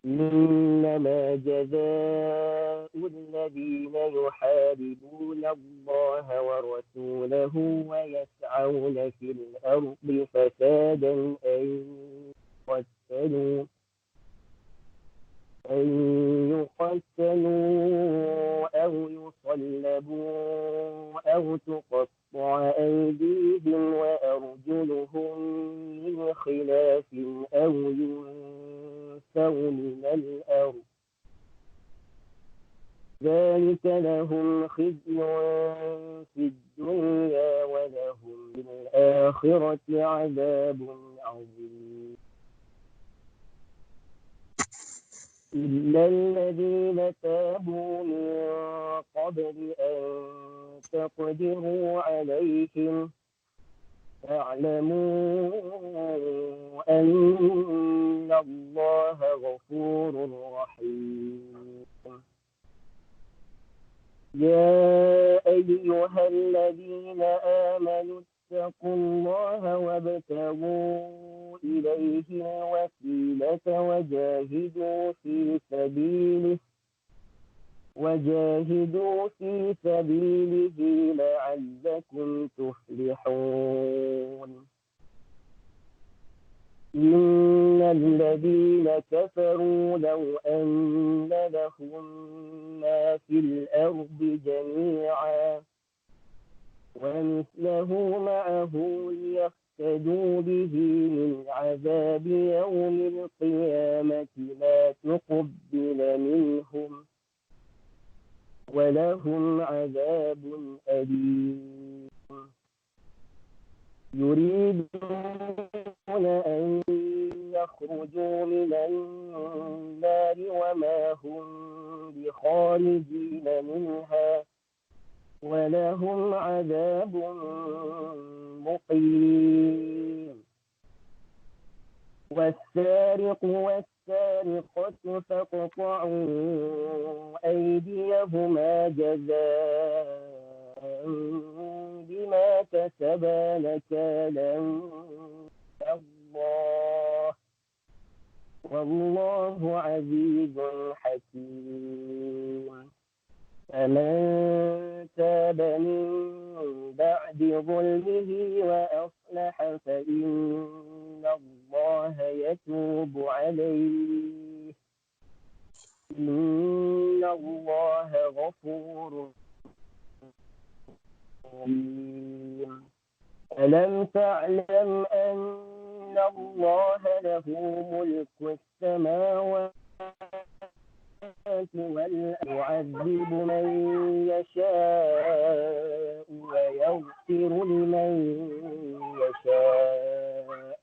إنما جزاء الذين يحاربون الله ورسوله ويسعون في الأرض فسادا يقتلوا أن يقتلوا أو يصلبوا أو تقطع أيديهم وأرجلهم من خلاف أو ينفوا من الأرض ذلك لهم خزي في الدنيا ولهم في الآخرة عذاب عظيم إلا الذين تابوا من قبل أن تقدروا عليهم فاعلموا أن الله غفور رحيم يا أيها الذين آمنوا اتقوا الله وابتغوا إليه الوسيلة وجاهدوا في سبيله لعلكم تفلحون إن الذين كفروا لو أن لهم ما في الأرض جميعا ومثله معه ليفتدوا به من عذاب يوم القيامة ما تقبل منهم ولهم عذاب أليم يريدون أن يخرجوا من النار وما هم بخارجين منها ولهم عذاب مقيم والسارق والسارقة فاقطعوا أيديهما جزاء بما كسبا نكالا من الله والله عزيز حكيم فمن تاب من بعد ظلمه وأصلح فإن الله يتوب عليه إن الله غفور رحيم ألم تعلم أن الله له ملك السماوات والأرض يعذب من يشاء ويغفر لمن يشاء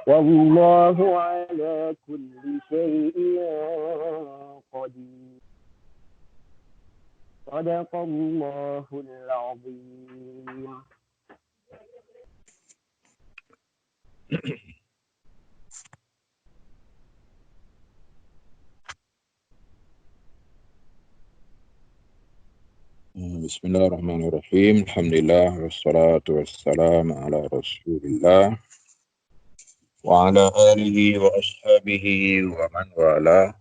والله على كل شيء قدير صدق الله العظيم. Bismillahirrahmanirrahim. Alhamdulillah wassalatu wassalamu ala Rasulillah wa ala alihi wa ashabihi wa man wala.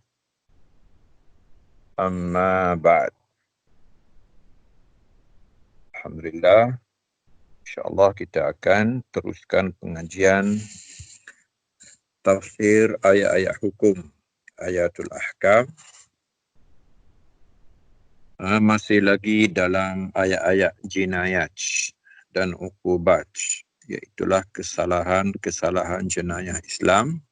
Amma ba'd. Alhamdulillah, insyaallah kita akan teruskan pengajian tafsir ayat-ayat hukum, ayatul ahkam. Masih lagi dalam ayat-ayat jinayat dan uqubat, iaitulah kesalahan jenayah Islam.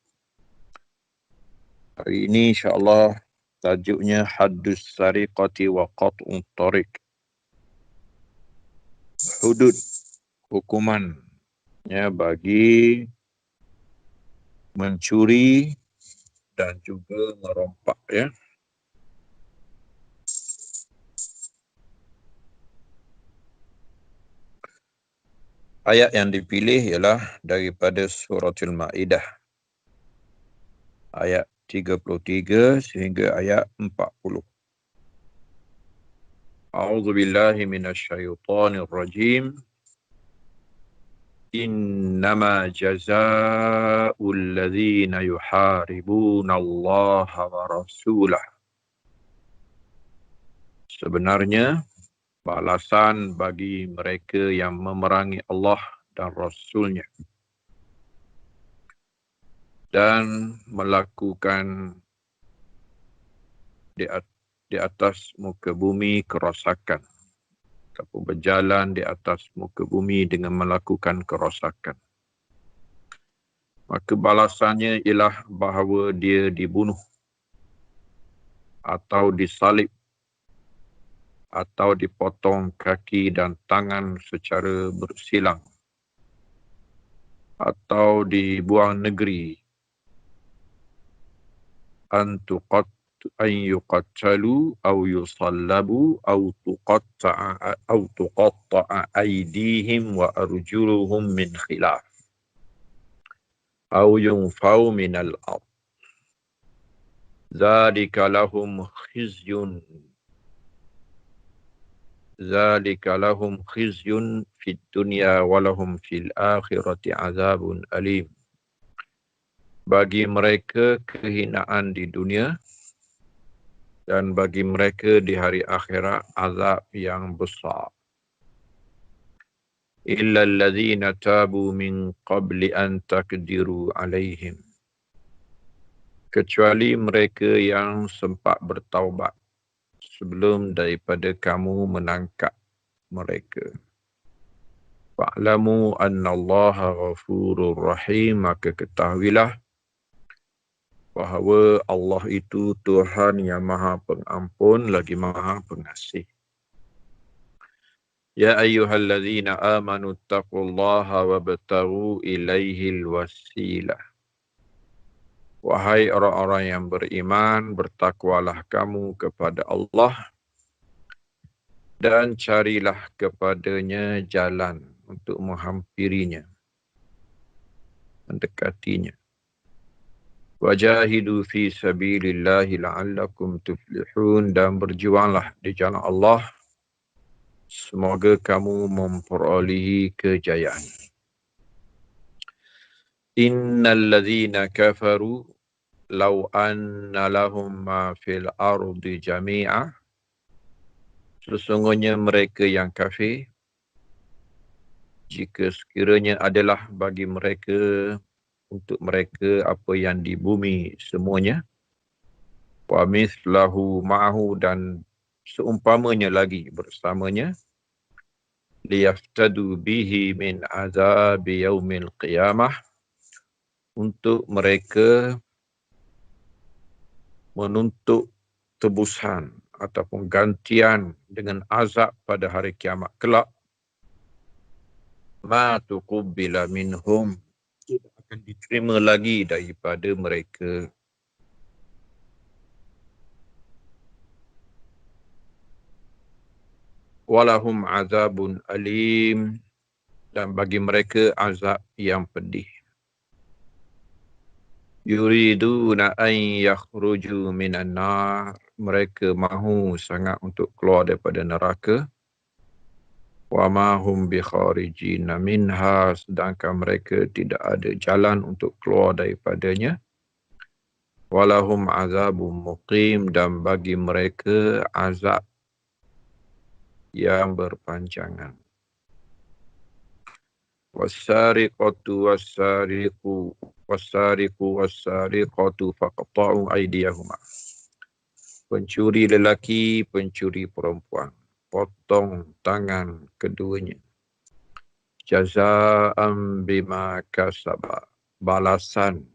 Hari ini insya-Allah tajuknya haddus sariqati wa qat'ut tariq. Hudud, hukumannya bagi mencuri dan juga merompak, ya. Ayat yang dipilih ialah daripada suratul Maidah, ayat 33 sehingga ayat 40. A'udzu billahi minasyaitonir rajim. Innama jazaa'ul ladzina yuharibuna Allah wa rasulah. Sebenarnya balasan bagi mereka yang memerangi Allah dan Rasulnya dan melakukan di atas muka bumi kerosakan ataupun berjalan di atas muka bumi dengan melakukan kerosakan. Maka balasannya ialah bahawa dia dibunuh atau disalib atau dipotong kaki dan tangan secara bersilang atau dibuang negeri an yuqattalu aw yusallabu aw tuqatta'a aydihim wa arjuluhum min khilaf aw yunfaw min al-ard. Dzalika lahum khizyun fid dunya wa lahum fil akhirati azabun alim. Bagi mereka kehinaan di dunia dan bagi mereka di hari akhirat azab yang besar. Illa alladzina tabu min qabli an taqdiru alaihim. Kecuali mereka yang sempat bertaubat sebelum daripada kamu menangkap mereka. Fa'lamu anna Allaha ghafurur rahim, maka ketahuilah bahawa Allah itu Tuhan yang Maha Pengampun lagi Maha Pengasih. Ya ayyuhalladzina amanu taqullaha wabtaghu ilaihil wasilah. Wahai orang-orang yang beriman, bertakwalah kamu kepada Allah dan carilah kepadanya jalan untuk menghampirinya, mendekatinya. Wajahidu fi sabilillahi la'allakum tuflihun, dan berjuanglah di jalan Allah, semoga kamu memperolehi kejayaan. Innal ladzina kafaru law anna lahum ma fil ardi jami'a. Sesungguhnya mereka yang kafir, jika sekiranya adalah bagi mereka, untuk mereka apa yang di bumi semuanya, wa mithlahu ma'ahu, dan seumpamanya lagi bersamanya, liyaftadu bihi min azabi yaumil qiyamah, untuk mereka menuntut tebusan ataupun gantian dengan azab pada hari kiamat kelak. Ma tuqubbila minhum, tidak akan diterima lagi daripada mereka. Walahum azabun alim, dan bagi mereka azab yang pedih. Yuriduna an yakhruju minan nar, mereka mahu sangat untuk keluar daripada neraka. Wa ma hum bi kharijina minha, sedangkan mereka tidak ada jalan untuk keluar daripadanya. Walahum azabun muqim, dan bagi mereka azab yang berpanjangan. Wasariqatu wasariqatu faqta'u aydiyahuma. Pencuri lelaki, pencuri perempuan, potong tangan keduanya. Jaza'an bima kasaba, balasan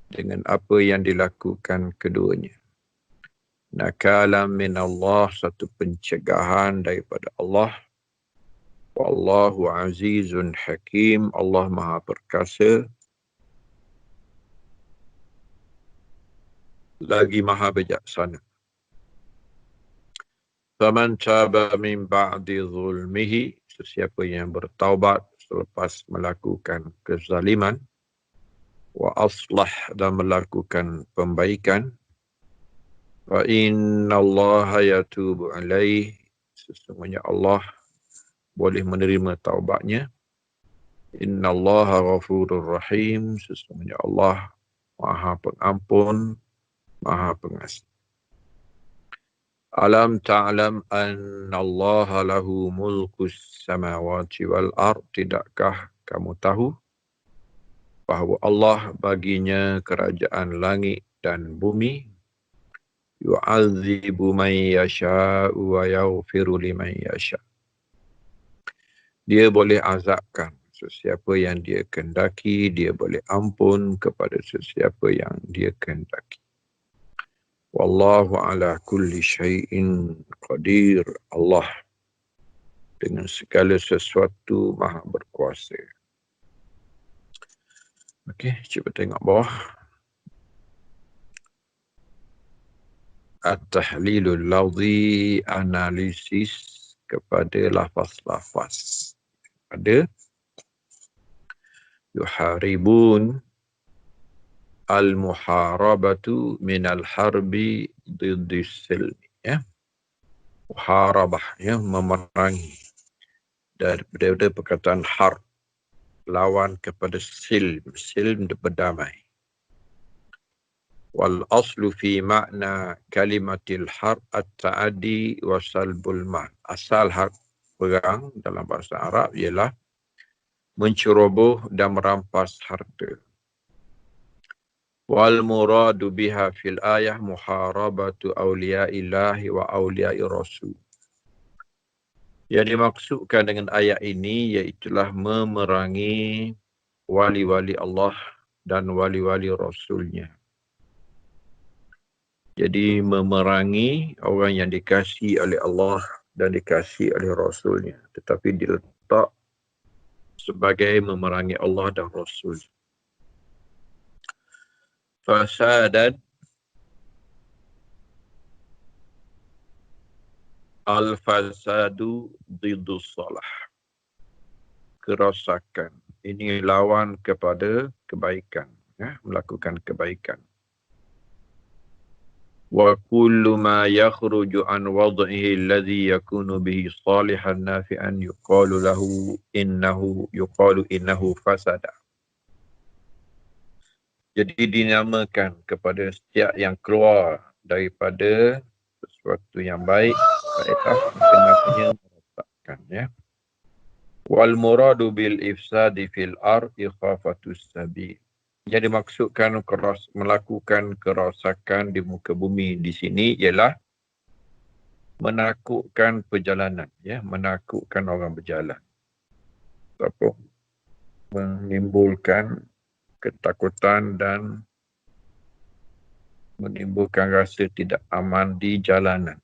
dengan apa yang dilakukan keduanya. Nakalam min Allah, satu pencegahan daripada Allah. Wallahu azizun hakim, Allah Maha Perkasa lagi Maha Bijaksana. Faman taba min ba'di zulmihi, sesiapa yang bertaubat selepas melakukan kezaliman, wa aslah, dan melakukan pembaikan, fa innallaha yatubu alaih, sesungguhnya Allah boleh menerima taubatnya. Innallaha ghafurur rahim. Sesungguhnya Allah Maha Pengampun, Maha Pengasih. Alam ta'lam anna Allah lahu mulkus samawati wal ard. Tidakkah kamu tahu bahawa Allah baginya kerajaan langit dan bumi? Yu'adzibu man yasha'u wa yaghfiru liman yasha'. Dia boleh azabkan sesiapa yang dia kehendaki, dia boleh ampun kepada sesiapa yang dia kehendaki. Wallahu ala kulli syai'in qadir. Allah dengan segala sesuatu maha berkuasa. Okey, cuba tengok bawah. At-tahlilul lafzi, analisis kepada lafaz-lafaz. Ada yuharibun, al-muharabatu minal harbi diddis silmi. Ya. Muharabah, ya, memerangi. Daripada perkataan harb, lawan kepada silm. Silm berdamai. Wal aslu fi makna kalimatil harb at-ta'adi wa salbul mal. Asal harb perang dalam bahasa Arab ialah menceroboh dan merampas harta. Wal muradu biha fil ayah muharabatu awliya'illahi wa awliya'i rasul. Yang dimaksudkan dengan ayat ini iaitulah memerangi wali-wali Allah dan wali-wali Rasulnya. Jadi memerangi orang yang dikasihi oleh Allah dan dikasihi oleh Rasulnya. Tetapi diletak sebagai memerangi Allah dan Rasul. Fasadan al-fasadu diddus salah. Kerosakan. Ini lawan kepada kebaikan. Ya, melakukan kebaikan. Wa kullu ma yakhruju an wad'ihi alladhi yakunu bihi salihan nafi'an yuqalu innahu fasada. Jadi dinamakan kepada setiap yang keluar daripada sesuatu yang baik, faedah namanya merosakkan, ya. Wal muradu bil ifsadi fil ard ikhafatus sabil. Yang dimaksudkan melakukan kerosakan di muka bumi di sini ialah menakutkan perjalanan, ya, menakutkan orang berjalan. Ataupun menimbulkan ketakutan dan menimbulkan rasa tidak aman di jalanan.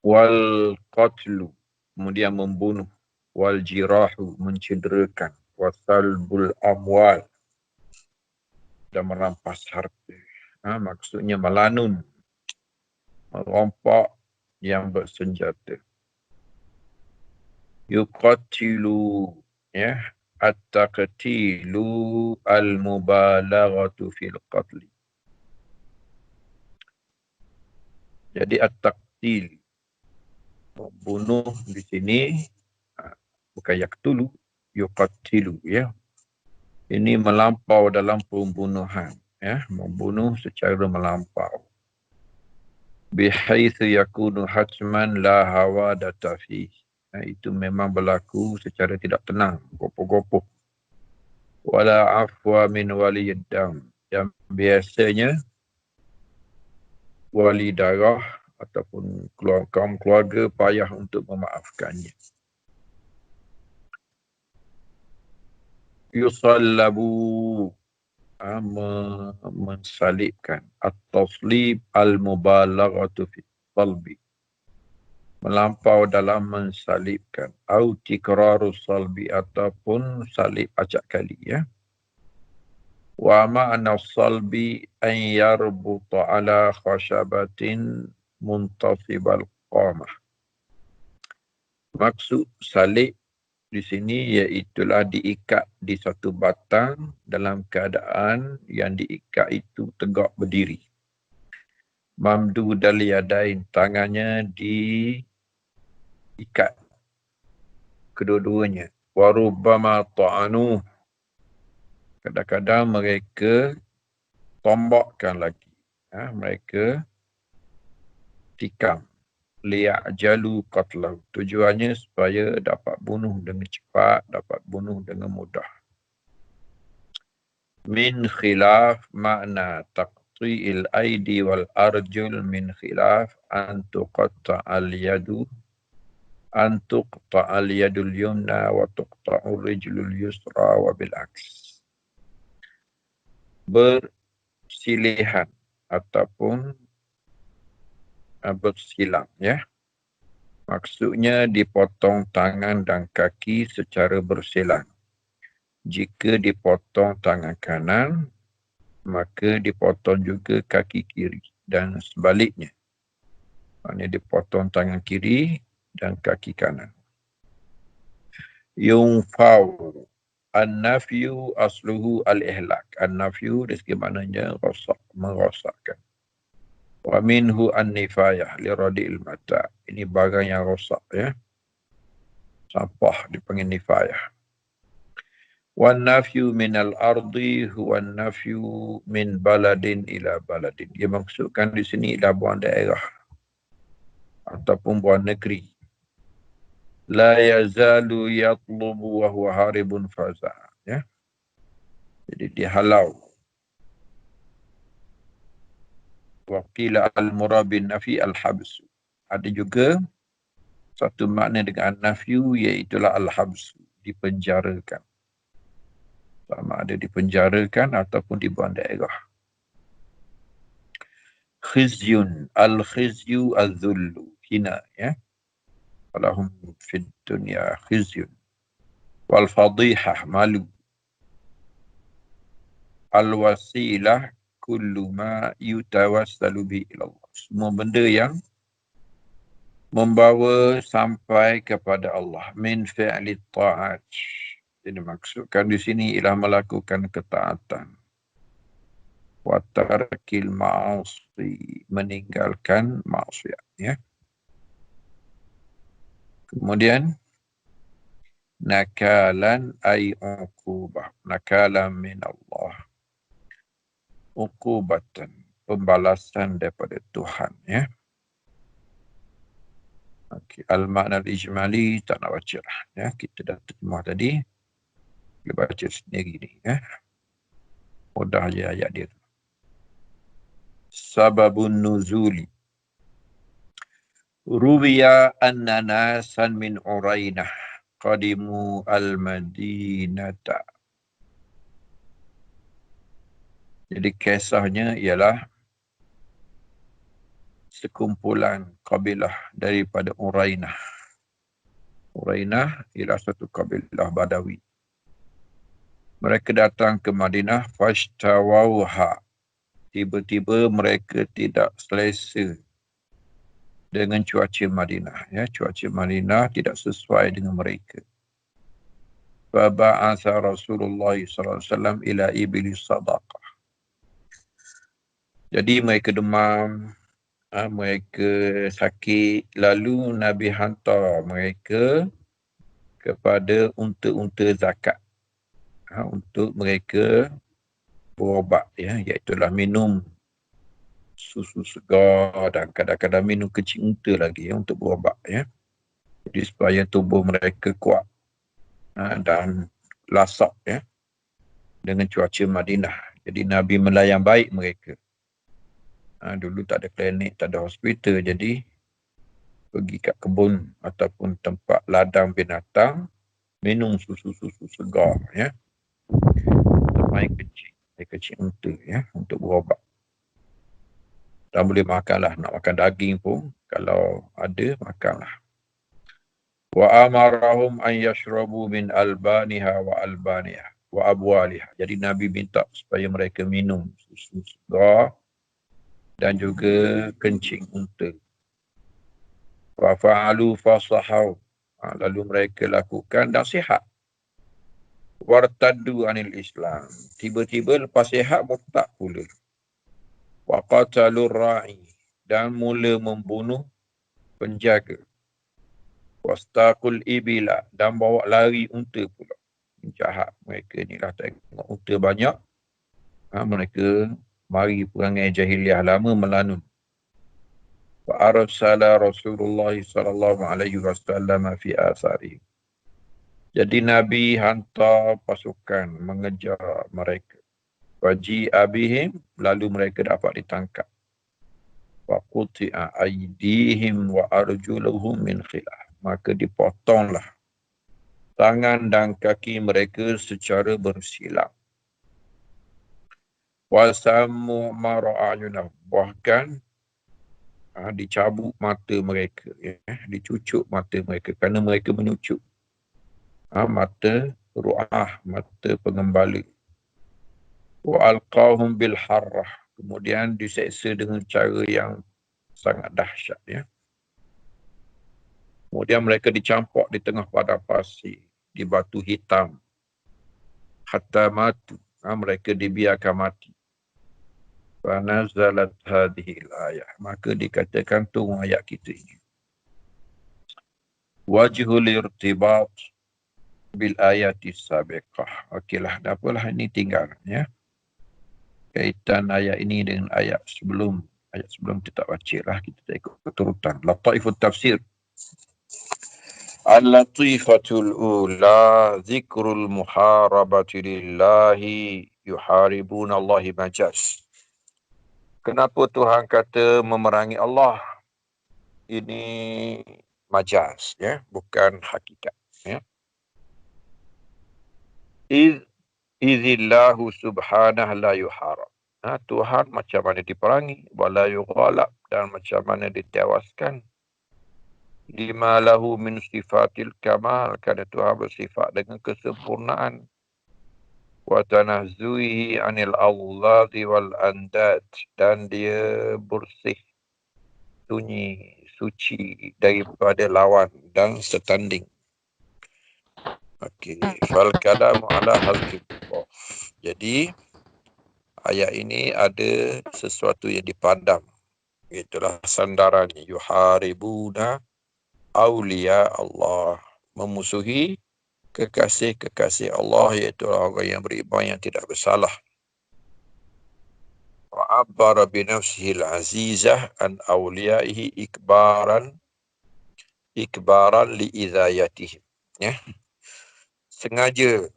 Wal qatlu, kemudian membunuh. Wal jirahu, mencederakan. Wasalbul amwal, dan merampas harta. Maksudnya melanun, merompak yang bersenjata. Yuqatilu, ya, at-taqtilu al-mubalaghatu fil qatli. Jadi at-taqtil, membunuh di sini bukan yaqtulu, yuqatilu, ya. Ini melampau dalam pembunuhan, ya, membunuh secara melampau. Bihaitsu yakunu hatman la hawadata fihi. Itu memang berlaku secara tidak tenang, gopoh-gopoh. Wala afwa min waliyid dam. Yang biasanya wali darah ataupun kaum keluarga payah untuk memaafkannya. Yusallabu, mensalibkan. At-taslib al-mubalaghatu fi salbi, melampau dalam mensalibkan. Au tikraru salbi, ataupun salib acak kali, ya. Wa ma'na salbi an yarbuta ala khashabatin muntasibal qamah. Maksud salib di sini iaitulah diikat di satu batang dalam keadaan yang diikat itu tegak berdiri. Mamdudal yadain, tangannya diikat. kedua-duanya. Wa rubbama ta'anu, kadang-kadang mereka tombakkan lagi. Mereka tikam. Li'ajalu qatlahu. Tujuannya supaya dapat bunuh dengan cepat, dapat bunuh dengan mudah. Min khilaf makna taqti'il aidi wal arjul min khilaf an tuqatta'al yadu an tuqta'al yadul yumna wa tuqta'ul rijlul yusra wa bil'aks. Bersilihan ataupun bersilang, ya. Maksudnya dipotong tangan dan kaki secara bersilang. Jika dipotong tangan kanan, maka dipotong juga kaki kiri dan sebaliknya. Maksudnya dipotong tangan kiri dan kaki kanan. Yungfau. An-nafyu asluhu al-ihlak. An-nafyu dari segi maknanya rosak, merosakkan. Wa minhu an-nifayah liradil mata. Ini barang yang rosak, ya. Sampah dipanggil nifayah. Wan nafyu minal ardi huwa nafyu min baladin ila baladin. Dia maksudkan di sini adalah buang daerah ataupun buang negeri. La yazalu yatlubu wa huwa haribun faza. Ya. Jadi dihalau. Wa qila al-murabin nafi al-habs. Ada juga satu makna dengan nafyu iaitulah al-habs, dipenjarakan. Sama ada dipenjarakan ataupun dibuang daerah. Khizyun, al-khizyu al-dhullu, hina, ya. Walahum fid dunya khizyun. Wal fadihah, malu. Al-wasilah kullu ma yutawassalu bi ilallah. Semua benda yang membawa sampai kepada Allah. Min fi'li ta'at. Ini maksudkan di sini ialah melakukan ketaatan. Wa tarkil ma'asi, meninggalkan maksiat, ya. Kemudian nakalan ay uqubah, nakalan min Allah, uqubatan, pembalasan daripada Tuhan, ya. Okay. Al-makna al-ijmali tak nak baca lah, ya. Kita dah terjemah tadi, kita baca sendiri ni, ya. Mudah je ayat dia. Sababun nuzuli. Ruwiya anna nasan min Urainah qadimu al-Madinata. Jadi kisahnya ialah sekumpulan kabilah daripada Urainah. Urainah ialah satu kabilah Badawi. Mereka datang ke Madinah, fashtawauha. Tiba-tiba mereka tidak selesa dengan cuaca Madinah. Ya, cuaca Madinah tidak sesuai dengan mereka. Faba'atha Rasulullah SAW ila iblis sadaqah. Jadi mereka demam, mereka sakit. Lalu Nabi hantar mereka kepada unta-unta zakat. Untuk mereka berobat, ya, iaitulah minum susu segar dan kadang-kadang minum kecing unta lagi, ya, untuk berobat, ya. Jadi supaya tubuh mereka kuat dan lasak, ya, dengan cuaca Madinah. Jadi Nabi melayan baik mereka. Dulu tak ada klinik, tak ada hospital, jadi pergi kat kebun ataupun tempat ladang binatang, minum susu-susu segar, ya. Air kecil unta, ya, untuk berobat. Dan boleh makanlah, nak makan daging pun kalau ada, makanlah. Wa amarahum an yashrabu min albaniha wa albaniha wa abwaliha. Jadi Nabi minta supaya mereka minum susu segar dan juga kencing unta. Wa fa'alu fasahau. Lalu mereka lakukan dan sihat. Wartaddu anil Islam. Tiba-tiba lepas sihat murtad pula. Wa qatalur ra'i, dan mula membunuh penjaga. Wa Wastaqul ibila, dan bawa lari unta pula. Jahat mereka ni lah, tengok unta banyak. Mereka mari perangai jahiliah lama melanun. Wa arsala Rasulullah sallallahu alaihi wasallam fi asari. Jadi Nabi hantar pasukan mengejar mereka. Waji abihim, lalu mereka dapat ditangkap. Wa quti'a aydihim wa arjuluhum min khilaf. Maka dipotonglah tangan dan kaki mereka secara bersilang. Wa sammu mara'ayunah, bahkan dicabut mata mereka, ya, dicucuk mata mereka kerana mereka menyucuk mata ru'ah, mata pengembala. Wa alqahum bil harrah, kemudian diseksa dengan cara yang sangat dahsyat, ya. Kemudian mereka dicampak di tengah padang pasir, di batu hitam, hatta matu, mereka dibiarkan mati. Fa nazalat hadhil ayah, maka dikatakan turun ayat kita ini. Wajhul irtibat bil ayati sabiqah. Okeylah, dah apalah, ini tinggal, ya. Kaitan ayat ini dengan ayat sebelum kita tak baca lah, kita tak ikut keturutan. Lataifut tafsir. Al-latifatul ula, zikrul muharabati lillahi yuharibuna Allahi majas. Kenapa Tuhan kata memerangi Allah? Ini majas, ya, bukan hakikat, ya. Izillahu subhanahu la yuharab. Tuhan macam mana diperangi, wala yughalab, dan macam mana ditewaskan. Lima lahu min sifatil kamal, kerana Tuhan bersifat dengan kesempurnaan. Wa tanazzuhi anil awladhi wal andad, dan dia bersih, sunyi, suci daripada lawan dan setanding. Okey, fal kalamu ala hazfi. Jadi ayat ini ada sesuatu yang dipandang. Itulah sandarannya. Yuharibuna awliya Allah. Memusuhi kekasih-kekasih Allah, iaitu orang yang beriman yang tidak bersalah. Wa abbara binafsihi al-azizah an awliyaihi ikbaran li'idhayatihim. Ya. Sengaja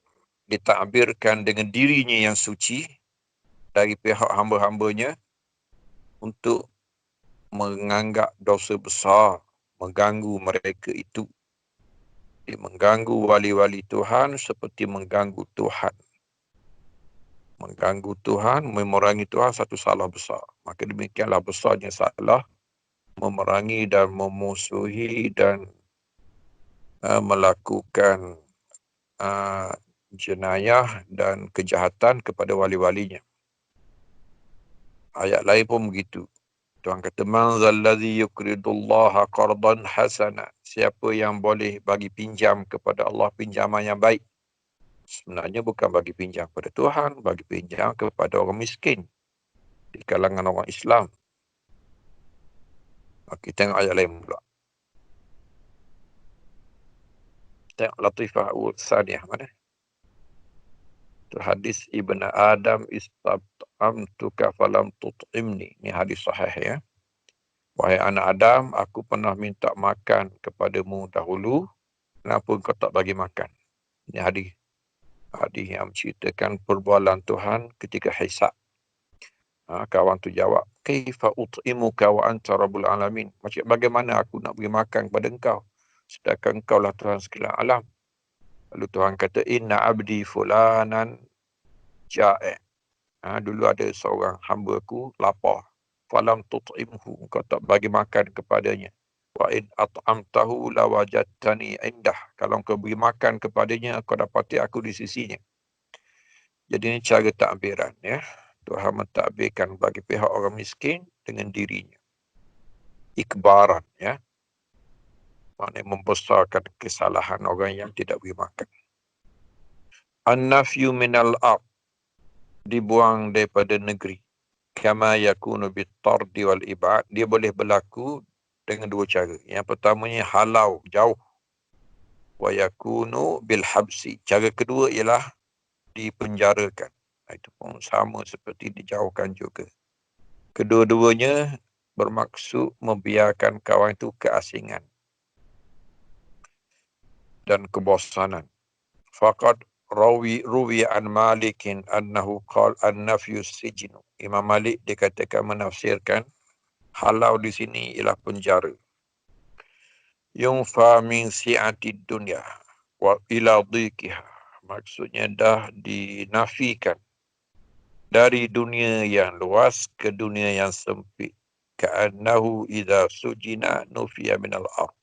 ditakbirkan dengan dirinya yang suci dari pihak hamba-hambanya untuk menganggap dosa besar, mengganggu mereka itu. Dia mengganggu wali-wali Tuhan seperti mengganggu Tuhan. Mengganggu Tuhan, memerangi Tuhan satu salah besar. Maka demikianlah besarnya salah memerangi dan memusuhi dan melakukan jenayah dan kejahatan kepada wali-walinya. Ayat lain pun begitu. Tuhan kata, man zallazi yuqridullaha qardan hasana. Siapa yang boleh bagi pinjam kepada Allah pinjaman yang baik. Sebenarnya bukan bagi pinjam kepada Tuhan, bagi pinjam kepada orang miskin di kalangan orang Islam. Kita tengok ayat lain pula. Tengok latifah al-saniyah mana? Hadis Ibn Adam istab'amtuka falam tut'imni. Ini hadis sahih, ya. Wahai anak Adam, aku pernah minta makan kepadamu dahulu, kenapa kau tak bagi makan? Ini hadis yang menceritakan perbualan Tuhan ketika hisab. Kawan tu jawab, kaifa ut'imuka wa anta rabbul alamin. Macam bagaimana aku nak bagi makan kepada engkau, sedangkan engkau lah Tuhan sekalian alam. Lalu Tuhan kata, inna abdi fulanan ja'i'. Dulu ada seorang hamba-Ku lapar. Falam tut'imhu, engkau tak bagi makan kepadanya. Wa in at'amtahu lawajadtani indah. Kalau engkau beri makan kepadanya, kau dapati aku di sisinya. Jadi ini cara takbiran, ya. Tuhan mentakbirkan bagi pihak orang miskin dengan dirinya. Ikbaran, ya. Maknanya membesarkan kesalahan orang yang tidak beri makan. An-nafyu minal ard, dibuang daripada negeri. Kama yakunu bitardi wal ibad, dia boleh berlaku dengan dua cara. Yang pertamanya halau, jauh. wa yakunu bil habsi. Cara kedua ialah dipenjarakan. Itu pun sama seperti dijauhkan juga. Kedua-duanya bermaksud membiarkan kawan itu keasingan dan kebosanan. Faqad ruwi an Malikin annahu qala an-nafyu sijnu. Imam Malik dikatakan menafsirkan halau di sini ialah penjara. Yungfa min si'ati dunya wa ila dhiqiha. Maksudnya dah dinafikan dari dunia yang luas ke dunia yang sempit. Ka'annahu idza sujina nufiya minal ardh.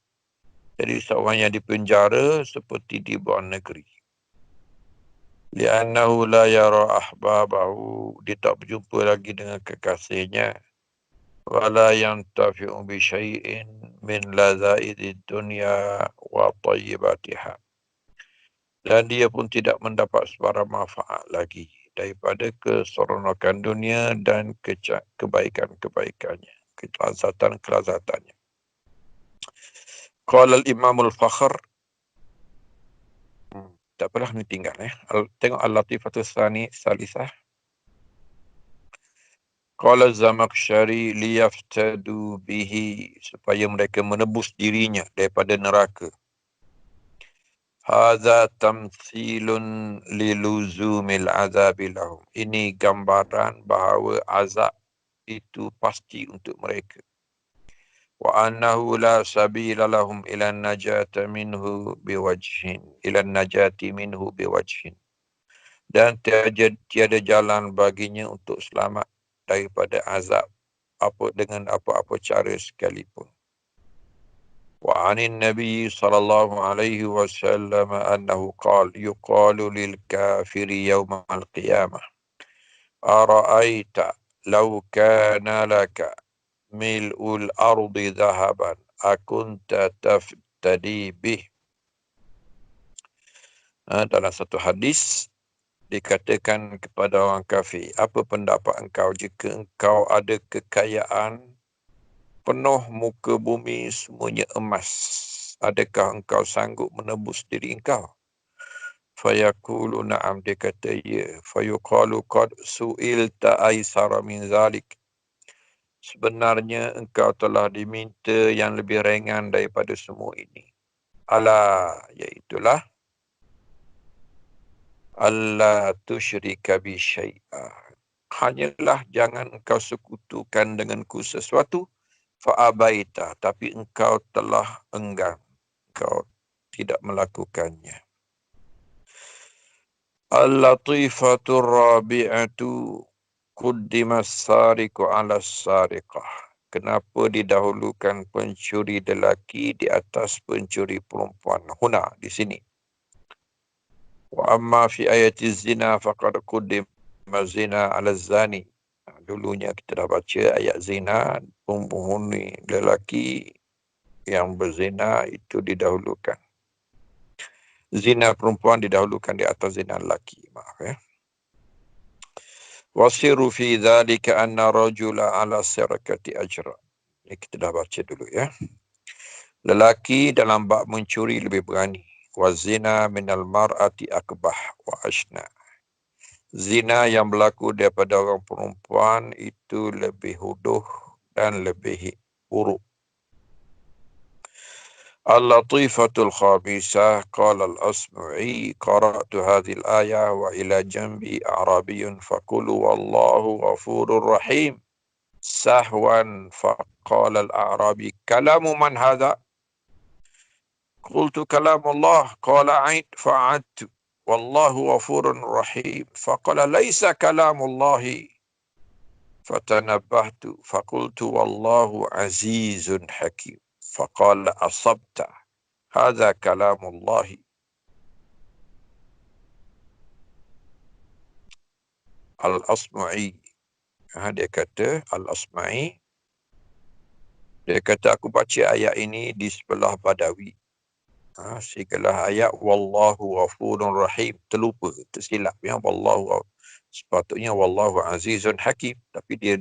Jadi seorang yang dipenjara seperti dibuang negeri. Li'annahu la yara ahbabahu. Dia tak berjumpa lagi dengan kekasihnya. Wala yantafi'u bi syai'in min lazaidid dunya wa tayyibatiha. Dan dia pun tidak mendapat sebarang manfaat lagi daripada keseronokan dunia dan kebaikan-kebaikannya, kelazatan-kelazatannya. Qala al-Imam al-Fakhr, tak apalah ni tinggal tengok al-Latifatus Salisah. Qala Zamakhsyari liyaftadu bihi, supaya mereka menebus dirinya daripada neraka. Hadza tamthilun liluzumil azabi lahum. Ini gambaran bahawa azab itu pasti untuk mereka. Wa annahu la sabila lahum ila najati minhu biwajhin. Dan tiada jalan baginya untuk selamat daripada azab dengan apa-apa cara sekalipun. وعن النبي صلى الله عليه وسلم أنه قال يقال للكافر يوم القيامة أرأيت لو كان لك ملء الأرض ذهبا أكنت تفتدي به. Dalam satu hadis dikatakan kepada orang kafir, apa pendapat engkau jika engkau ada kekayaan penuh muka bumi semuanya emas, adakah engkau sanggup menebus diri engkau? Fayaqulu na'am, dia kata ya. Fayuqalu qad su'ilta aisara min zalik. Sebenarnya engkau telah diminta yang lebih ringan daripada semua ini. Ala, iaitulah alla tusyrika bi syai'a. Hanyalah jangan engkau sekutukan denganku sesuatu. Fa'abaita, tapi engkau telah enggan, engkau tidak melakukannya. Al-latifatur rabi'atu quddimas sariqu 'ala sariqah. Kenapa didahulukan pencuri lelaki di atas pencuri perempuan? Huna, di sini. Wa amma fi ayati zina faqad quddima zina 'ala zani. Dulunya kita dah baca ayat zina, penghuni lelaki yang berzina itu didahulukan. Zina perempuan didahulukan di atas zina lelaki. Maaf ya. Wasiru fi dhalika anna rajula ala sirakati ajra. Ini kita dah baca dulu ya. Lelaki dalam bab mencuri lebih berani. Wa zina minal mar'ati akbah wa ashna. Zina yang berlaku daripada orang perempuan itu lebih huduh dan lebih buruk. Al-latifatul khamisah qala al-Asma'i qara'tu hadhihi al-ayah wa ila janbi a'rabiyyun faqulu wallahu ghafurur rahim sahwan faqala al-a'rabi kalamu man hadha qultu kalamullah qala 'aid fa'adtu wallahu ghafurur rahim faqala laysa kalamullahi fatanabbahtu faqultu wallahu azizun hakim faqala asabta hadza kalamullahi. Al-Asma'i, dia kata Al-Asma'i, dia kata aku baca ayat ini di sebelah Badawi. Segala ayat wallahu ghafurur rahim terlupa, tersilap ya. Sepatutnya wallahu azizun hakim, tapi dia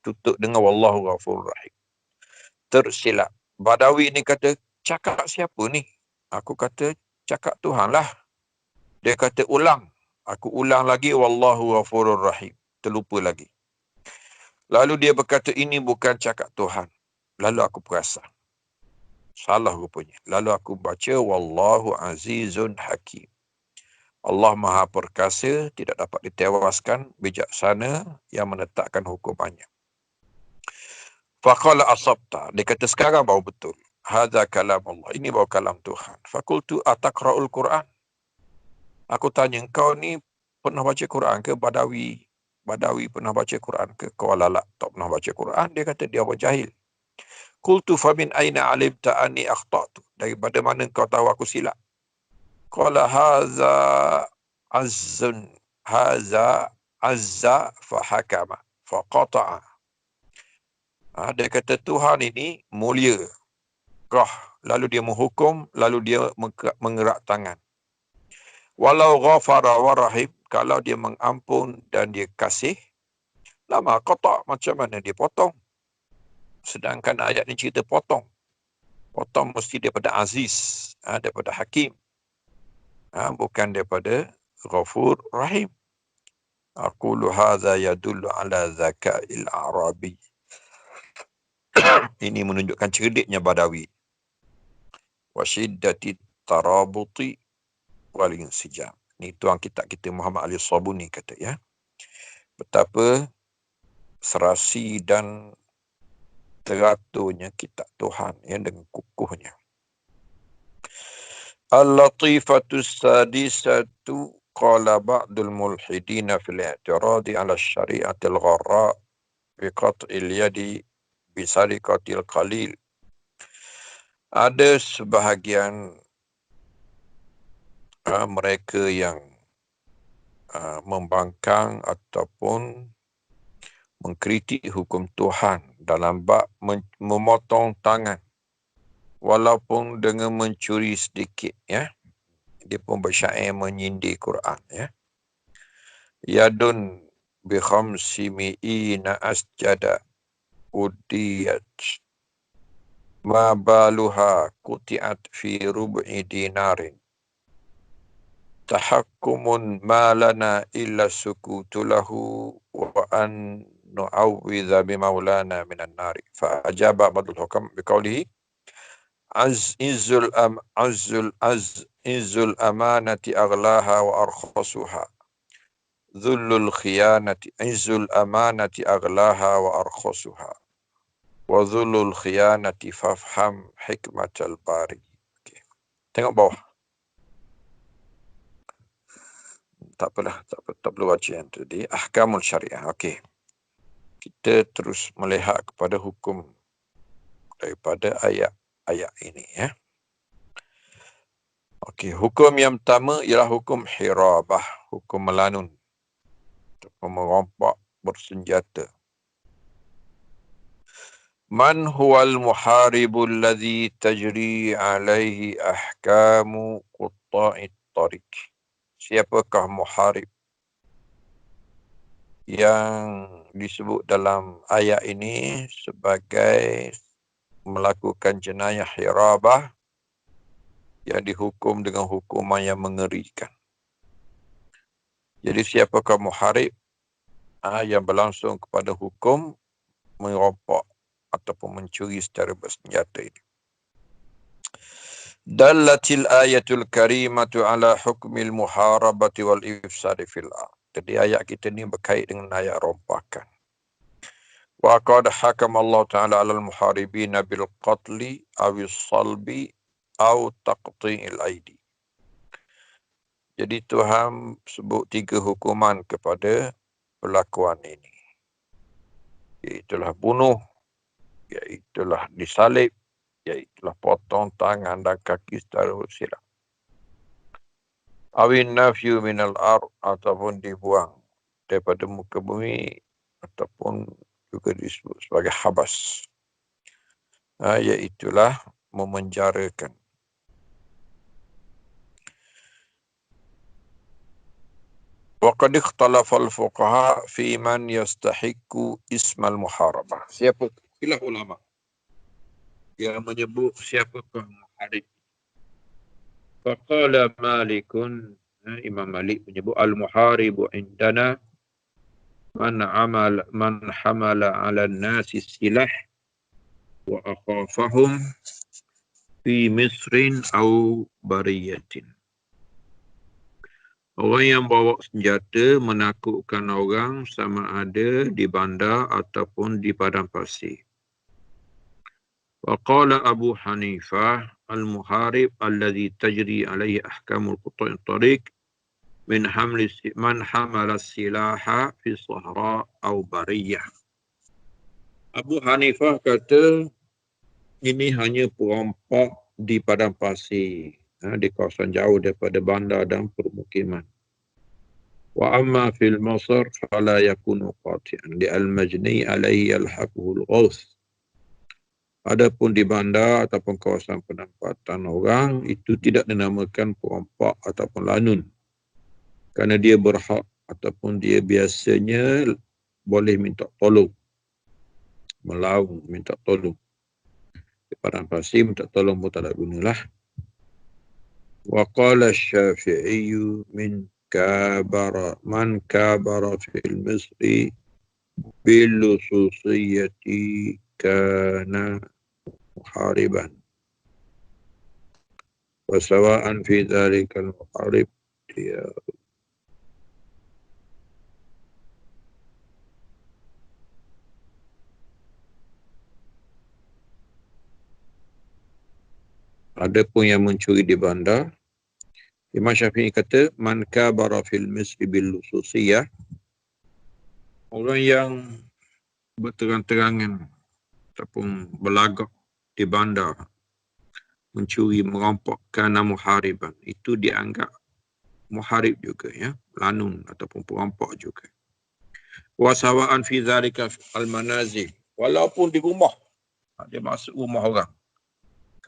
tutup dengan wallahu ghafurur rahim. Tersilap. Badawi ni kata, cakap siapa ni? Aku kata cakap Tuhan lah. Dia kata ulang. Aku ulang lagi, wallahu ghafurur rahim. Terlupa lagi. Lalu dia berkata, ini bukan cakap Tuhan. Lalu aku perasan. Salah rupanya. Lalu aku baca, wallahu azizun hakim. Allah Maha Perkasa, tidak dapat ditewaskan, bijaksana yang menetapkan hukumannya. Faqala asabta. Dia kata, sekarang baru betul. Hadza kalam Allah. Ini baru kalam Tuhan. Fakultu ataqra'ul Quran. Aku tanya, kau ni pernah baca Quran ke? Badawi pernah baca Quran ke? Kau lalak tak pernah baca Quran. Dia kata, dia orang jahil. Qultu famin aina alimta anni akhtatu. Daripada mana kau tahu aku silap? Qala haza azza fahakama faqata'a. Dia kata Tuhan ini mulia, gah, lalu dia menghukum, lalu dia mengerak tangan. Walau ghafara wa rahim, kalau dia mengampun dan dia kasih, lama qata', macam mana dia potong? Sedangkan ayat ni cerita potong. Potong mesti daripada aziz, daripada hakim. Bukan daripada ghafur rahim. Aqulu hadza yadullu ala zaka'il arabi. Ini menunjukkan cerdiknya Badawi. Wa syiddati tarabuti wal insijam. Ini tuan kitab kita Muhammad Ali Sabuni kata ya. Betapa serasi dan teraturnya kitab Tuhan yang dengan kukuhnya. Al-Latifatus Sadisatu qala ba'dul mulhidina fil i'tiradi ala syari'atil gharra biqat'il yadi bisariqatil qalil. Ada sebahagian mereka yang membangkang ataupun mengkritik hukum Tuhan dalam bab memotong tangan walaupun dengan mencuri sedikit ya. Dia pun bersyair menyindir Quran ya. Yadun bi khamsi mi'ina asjada udiyat ma baluha kutiat fi rub'i dinarin tahakkumun ma lana illa sukutu lahu wa an nu'awwidha bi maulana minan nari. Fa ajaba ba'dul hukam bi qawlihi izzul amanati aghlaha wa arkhasuha dhullul khiyanati izzul amanati aghlaha wa arkhasuha wa dhullul khiyanati fafham hikmatal bari. Okay. Tengok bawah. Tak apalah, tak perlu baca yang tadi. Ahkamul syariah. Okey. Kita terus melihat kepada hukum daripada ayat ini ya. Okey, hukum yang pertama ialah hukum hirabah, hukum melanun ataupun merompak bersenjata. Man huwal muharibul ladzi tajri alaihi ahkamu qutta'it tariq. Siapakah muharib yang disebut dalam ayat ini sebagai melakukan jenayah hirabah yang dihukum dengan hukuman yang mengerikan. Jadi siapakah muharib yang berlangsung kepada hukum merompak ataupun mencuri secara bersenjata ini. Dallatil ayatul karimatu ala hukmil muharabati wal ifsadi fil ard. Jadi ayat kita ni berkait dengan ayat rompakan. Wa qad hakama Allah Ta'ala 'alal muharibina bil qatli awis salbi aw taqti'il aidi. Jadi Tuhan sebut 3 hukuman kepada perlakuan ini. Iaitulah bunuh, iaitulah disalib, iaitulah potong tangan dan kaki secara silap. Awin nafyu minal ard, ataupun dibuang daripada muka bumi, ataupun juga disebut sebagai habas. Iaitulah memenjarakan. Wa qad ikhtalafa al-fuqaha fi man yastahiqu ismal muharabah. Siapa khilaf ulama yang menyebut siapakah muharib. Faqala Malikun, Imam Malik menyebut al-muharibu indana man hamala 'ala an-nasi silah wa akhafahum fi misrin au bariyatin. Orang yang bawa senjata menakutkan orang sama ada di bandar ataupun di padang pasir. Wa qala Abu Hanifah al-muharib alladhi tajri alaihi ahkamul qut'at tariq man hamala silaha fi sahra au bariyah. Abu Hanifah kata ini hanya perompak di padang pasir, di kawasan jauh daripada bandar dan permukiman. Wa amma fil masar fala yakunu qati'an li al-majni alaihi al-haqqul ghaus. Adapun di bandar ataupun kawasan penempatan orang itu tidak dinamakan perompak ataupun lanun. Kerana dia berhak ataupun dia biasanya boleh minta tolong. Melaung minta tolong. Di padang pasir minta tolong pun tak ada gunalah. Wa qala Syafi'i man kabara fil misri bil lususiyati kana muhariban. Wa sawa'an fi dhalika al-muharib dia. Ada pun yang mencuri di bandar. Imam Syafi'i kata, man kabara fil misri bil lususiyah. Orang yang berterang-terangan ataupun berlagak di bandar, mencuri, merampok kerana muhariban. Itu dianggap muharib juga, ya, lanun ataupun perampok juga. Wa sawa'an fi dhalika al-manazil. Walaupun di rumah, dia masuk rumah orang.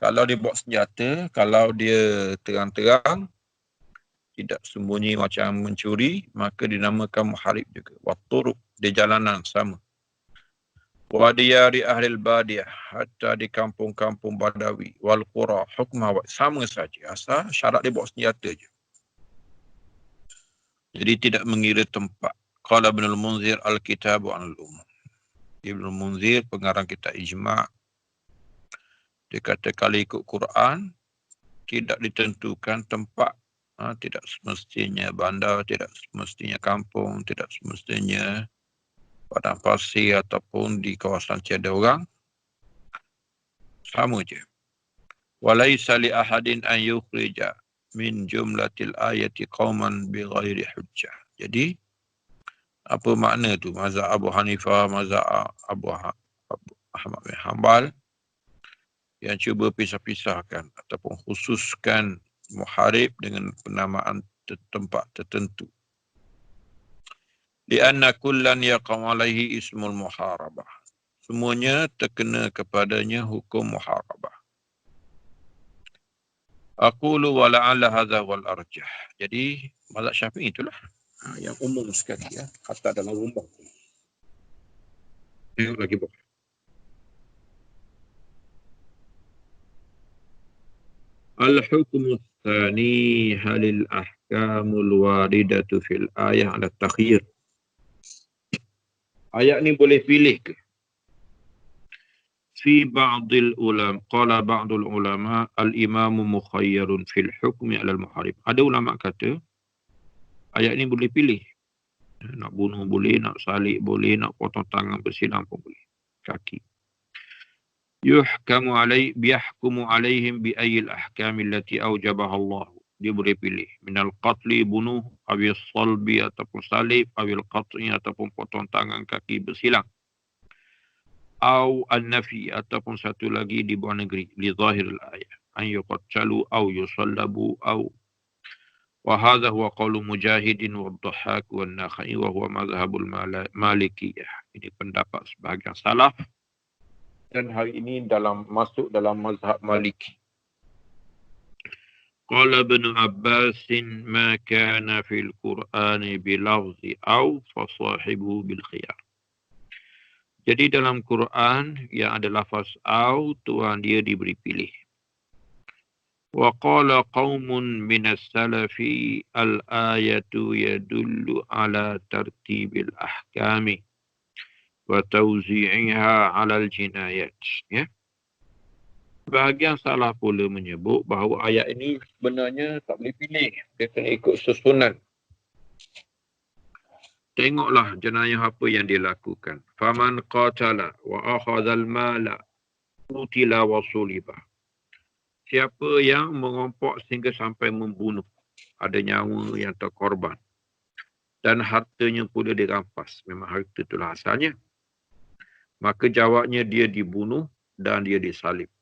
Kalau dia bawa senjata, kalau dia terang-terang, tidak sembunyi macam mencuri, maka dinamakan muharib juga. Watturuq, di jalanan sama. Wa diyari ahlil badiyah, hatta di kampung-kampung badawi. Wal qura hukma, sama saja. Asal syarat dia bawa senjata je. Jadi tidak mengira tempat. Qala Ibnul Munzir al-kitabu anil umum. Ibnul Munzir, pengarang kitab Ijma', dia kata kalau ikut Quran, tidak ditentukan tempat. Tidak semestinya bandar, tidak semestinya kampung, tidak semestinya padang pasir ataupun di kawasan tiada orang. Sama je. Walaysa li ahadin an yukhrija min jumlatil ayati qauman bighairi hujjah. Jadi, apa makna tu? Mazhab Abu Hanifah, mazhab Abu Ahmad bin Hanbal yang cuba pisah-pisahkan ataupun khususkan muharib dengan penamaan tempat tertentu. Lianna kullan yaqam alaihi ismul muharabah. Semuanya terkena kepadanya hukum muharabah. Aqulu wa la'alla hadha wal arjah. Jadi mazhab Syafi'i itulah yang umum sekali, ya, hatta dalam rumah. Tengok lagi bawah. Al-hukmu tsani halil ahkamul waridatu fil ayah ala takhir. Ayat ni boleh pilih ke? Fi ba'dil ulama, qala ba'dul ulama al-imamu mukhayyarun fil hukmi ala al-muharib. Ada ulama kata ayat ni boleh pilih. Nak bunuh boleh, nak salib boleh, nak potong tangan bersilang pun boleh. Kaki. Biyahkumu alaihim bi ayyil ahkami allati awjabaha Allah. Dia boleh pilih. Minal qatli, bunuh, awil salbi ataupun salib, awil qat'i ataupun potong tangan kaki bersilang. Au an-nafi ataupun satu lagi di bawah negeri. Li zahiril ayat. An yuqattalu au yusallabu au. Wa hadha huwa qawlu Mujahidin wa Dhahhak wa Nakhai wa huwa mazhabul Malikiyah. Ini pendapat sebahagian salaf. Dan hari ini masuk dalam mazhab Maliki. Qala Ibn Abbas ma kana fil Qur'ani bilafzi au fasahibu bil khiyar. Jadi dalam Quran yang ada lafaz au, tuan dia diberi pilih. وقال قوم من السلف الآية يدل على ترتيب الأحكام وتوزيعها على الجنايات. Ya. Bahagian salah pula menyebut bahawa ayat ini sebenarnya tak boleh pilih. Dia kena ikut susunan. Tengoklah jenayah apa yang dilakukan. Faman qatala wa akhadhal mala qutila wa suliba. Siapa yang mengompok sehingga sampai membunuh, ada nyawa yang terkorban dan hartanya pula dirampas, memang harta itulah asalnya, maka jawabnya dia dibunuh dan dia disalib.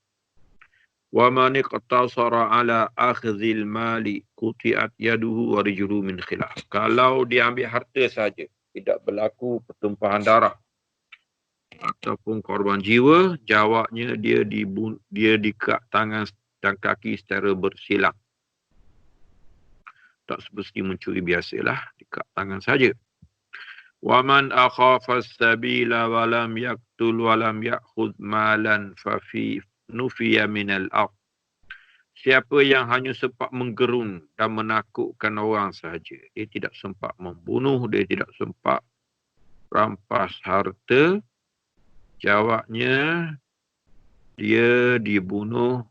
Wa man iqtasara ala akhdhil mali qutiat yaduhu wa rijluhu min khilaf. Kalau dia ambil harta saja, tidak berlaku pertumpahan darah ataupun korban jiwa, jawabnya dia diikat tangan dan kaki secara bersilang. Tak seperti mencuri biasalah, diikat tangan saja. Wa man akhafa as-sabila wa lam yaqtul wa lam ya'khudh malan fa fi nufiya min al-ard. Siapa yang hanya sempat menggerun dan menakutkan orang sahaja, dia tidak sempat membunuh, dia tidak sempat rampas harta, jawabnya dia dibunuh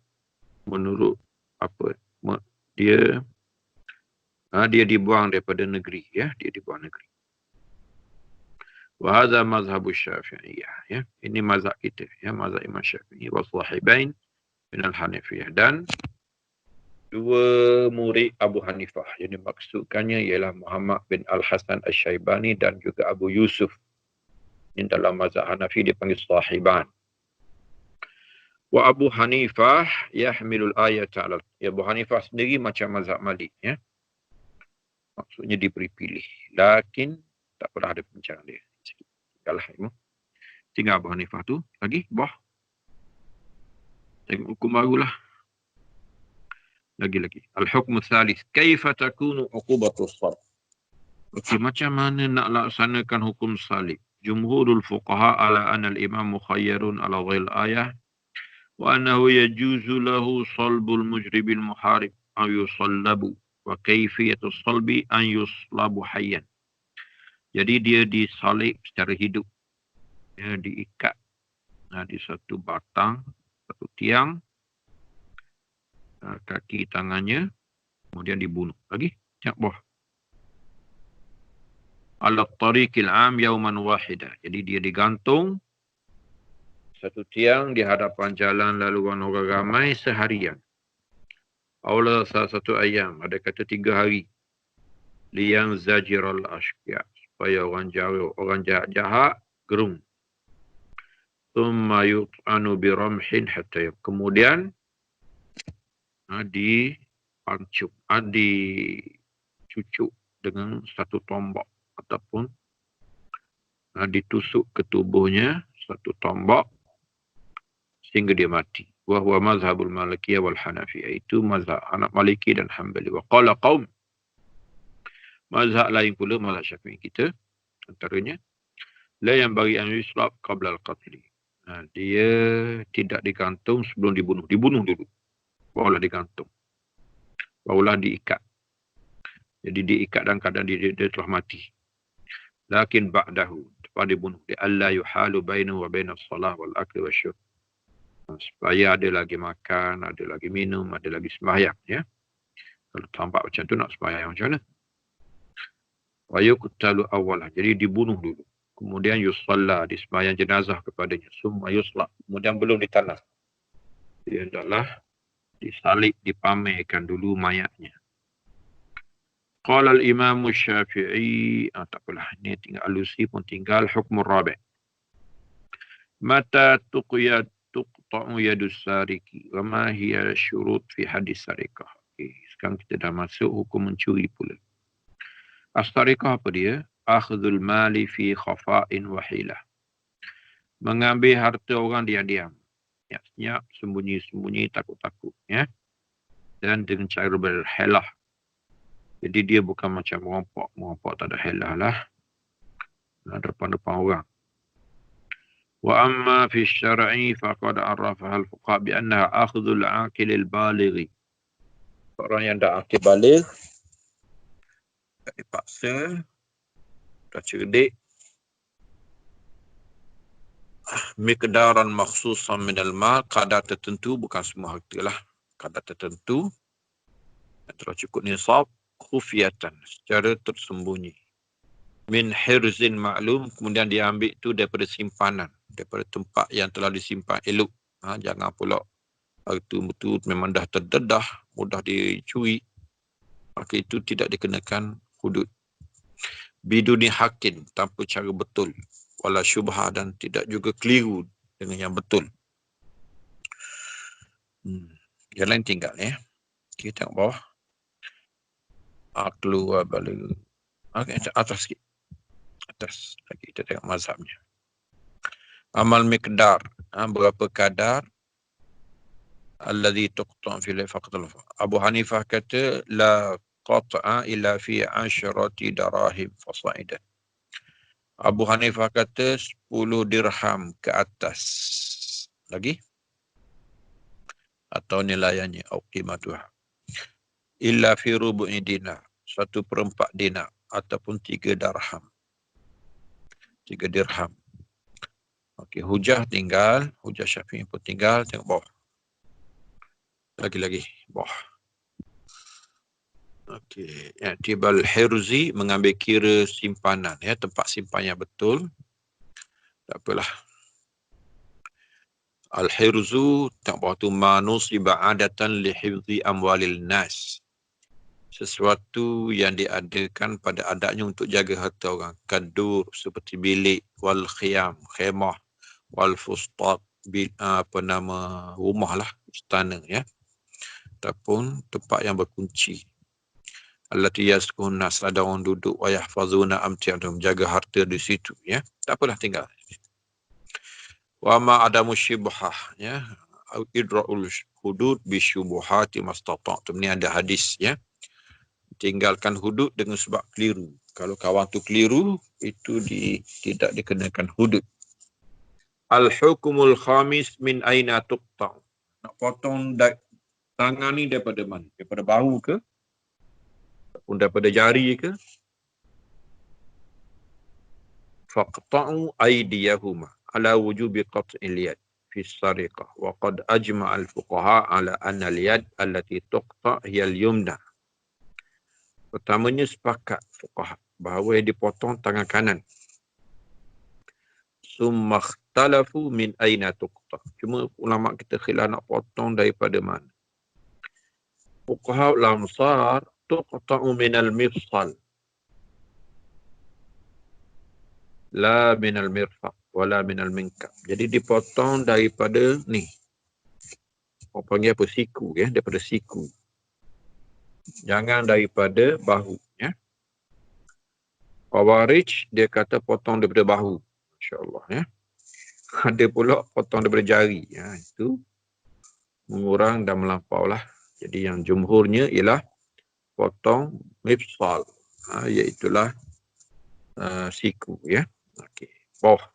menurut apa? Dia dibuang daripada negeri, ya, dia dibuang negeri. Wa hadha mazhabu Syafi'iyah, ya. Ini mazhab kita, ya, mazhab Imam Syafi'i wa sahibain min al-Hanafiyah, dan dua murid Abu Hanifah. Yang dimaksudkannya ialah Muhammad bin Al-Hasan Al-Syaibani dan juga Abu Yusuf. Ini dalam mazhab Hanafi dipanggil sahiban. Wa Abu Hanifah yahmilul ayata ala. Ya, Abu Hanifah sendiri macam mazhab Malik, ya. Maksudnya diberi pilih. Lakin tak pernah ada pembicaraan dia. Tinggallah ilmu. Tinggal Abu Hanifah tu lagi bawah. Tengok hukum barulah. Lagi-lagi. Al-hukm tsalits. Kaifa takunu uqubatus salb? Okey, macam mana nak laksanakan hukum salib? Jumhurul fuqaha ala anna al-imam mukhayyarun ala ghail ayah wa annahu yajuzu lahu salbul mujribil muharib aw yusallabu wa kayfiyatus salbi an yuslabu hayyan. Jadi dia disalib secara hidup. Dia diikat di satu batang, satu tiang, kaki tangannya, kemudian dibunuh. Lagi, tengok bawah. Ala tariqil am yauman wahida. Jadi dia digantung satu tiang di hadapan jalan laluan orang ramai seharian. Aula salah satu ayam, ada kata 3 hari. Liyang zajiral ashqiya, supaya orang jahat gerung. Thumma yut'anu bi ramhin hatta. Kemudian dipancung, dicucuk dengan satu tombak ataupun ditusuk ke tubuhnya satu tombak sehingga dia mati. Wa huwa mazhabul Malikiyah wal Hanafiyah. Itu mazhab anak Maliki dan Hanbali. Wa qala qaum. Mazhab lain pula, mazhab Syafi'i kita antaranya, la yang bagi an yuslab qabla al-qatl. Dia tidak digantung sebelum dibunuh. Dibunuh dulu, barulah digantung, barulah diikat. Jadi diikat dalam keadaan dia telah mati. Lakin ba'dahu, lepas dibunuh, dia alla yuhalu bainahu wa bainas salah wal akli wasyurb. Supaya ada lagi makan, ada lagi minum, ada lagi sembahyang, ya. Kalau tampak macam tu, nak sembahyang macam mana? Wa yuqtalu awwalah, jadi dibunuh dulu. Kemudian yusalla, disembahyang jenazah kepadanya. Summa yusla, kemudian belum ditanam. Dia adalah disalib, dipamerkan dulu mayatnya. Qala al-Imam Syafi'i, tak apalah, ini tinggal alusi pun tinggal hukmur rabi'. Mata tuqta'u yadus sariki wa ma hiya syurut fi hadis sarikah. Okay, sekarang kita dah masuk hukum mencuri pula. As-sarikah apa dia? Akhdhul mali fi khafa'in wa hilah. Mengambil harta orang diam-diam. Senyap, sembunyi-sembunyi, takut-takut, ya. Dan dengan cara berhelah. Jadi dia bukan macam merampok. Merampok tak ada helah lah. Depan-depan orang. Wa amma fi syar'i faqad arrafaha al-fuqaha bi annaha akhdhul 'aqil al-balighi Orang yang dah akil balik, tak dipaksa, dah cerdik, miqdaran makhsusan minal mal, kadar tertentu, bukan semua harta lah, kadar tertentu, telah cukup nisab, khufiyatan, secara tersembunyi. Min hirzin maklum, kemudian diambil tu daripada simpanan, daripada tempat yang telah disimpan elok. Jangan pula harta betul memang dah terdedah, mudah dicuri, maka itu tidak dikenakan hudud. Biduni hakin, tanpa cara betul, wala syubhah, dan tidak juga keliru dengan yang betul. Yang lain tinggal ya. Kita tengok bawah. Aqlu wa baligh. Atas sikit. Atas lagi kita tengok mazhabnya. Amal miqdar, berapa kadar alladhi tuqta' fi faqat. Abu Hanifah kata la qat'a illa fi 'asharati darahim fasa'idan. Abu Hanifah kata 10 dirham ke atas. Lagi? Atau nilaiannya, atau qimatuha. Illa fi rubu'i dinar, 1/4 dinar, ataupun 3 dirham. 3 dirham. Okey, hujah tinggal, hujah Syafi'i pun tinggal, tengok bawah. Lagi-lagi, bawah. Okey, i'tibal hirzi, mengambil kira simpanan, ya, tempat simpan yang betul. Tak apalah. Al-hirzu, tengok bawah tu, manusiba adatan li hifzi amwalil nas. Sesuatu yang diadakan pada adatnya untuk jaga harta orang. Kadur, seperti bilik, wal khiyam, khemah, wal fustat, rumah lah, istana ya. Ataupun tempat yang berkunci. Allati yaskun nas, ada orang duduk, wa yahfazuna amti'adhum, jaga harta di situ ya. Tak apalah, tinggal. Wa ma adamu syibhah ya. Idra'ul hudud bi syubuhati mastata'tum. Ni ada hadis ya. Tinggalkan hudud dengan sebab keliru. Kalau kawan tu keliru, itu tidak dikenakan hudud. Al-hukumul khamis min aina tuqta'. Nak potong tangan ni daripada mana? Daripada bahu ke? Ataupun daripada jari ke? Faqta'u aydiyahuma ala wujubi qat'il yad fi as-sariqah. Wa qad ajma'a al-fuqaha ala anna al-yad allati tuqta' hiya al-yumna. Pertamanya sepakat fuqaha bahawa yang dipotong tangan kanan. Summa ikhtalafu min aina tuqta'. Cuma ulama kita khilaf nak potong daripada mana. Fuqaha al-amsar tuqta'u min al-mifsal. La min al-mirfaq wala min al-minkab. Jadi dipotong daripada ni. Orang panggil apa? Siku ya, daripada siku. Jangan daripada bahu ya. Khawarij dia kata potong daripada bahu. Masya-Allah ya. Ada pula potong daripada jari. Ya, itu mengurang dan melampau lah. Jadi yang jumhurnya ialah potong mifsal. Iaitulah siku ya. Okey. Bawah.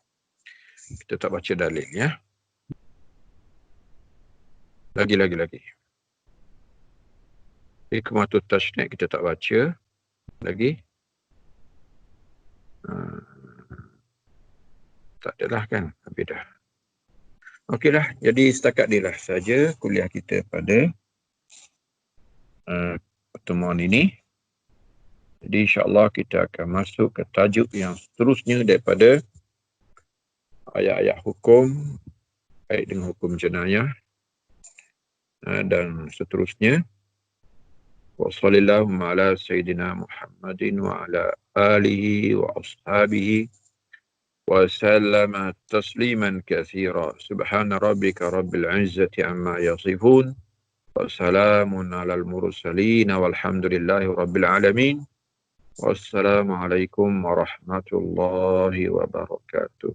Kita tak baca dalil ya. Lagi. Hikmatut tashni' kita tak baca. Lagi. Tak adalah kan. Habis dah. Okeylah. Jadi setakat inilah saja kuliah kita pada pertemuan ini. Jadi insyaAllah kita akan masuk ke tajuk yang seterusnya daripada ayat-ayat hukum baik dengan hukum jenayah dan seterusnya. Wa sallallahu ala sayyidina Muhammadin wa ala alihi wa ashabihi wa sallama tasliman katsira. Subhana rabbika rabbil izzati amma yasifun wa salamun alal mursalin walhamdulillahi rabbil alamin. Wassalamualaikum warahmatullahi wabarakatuh.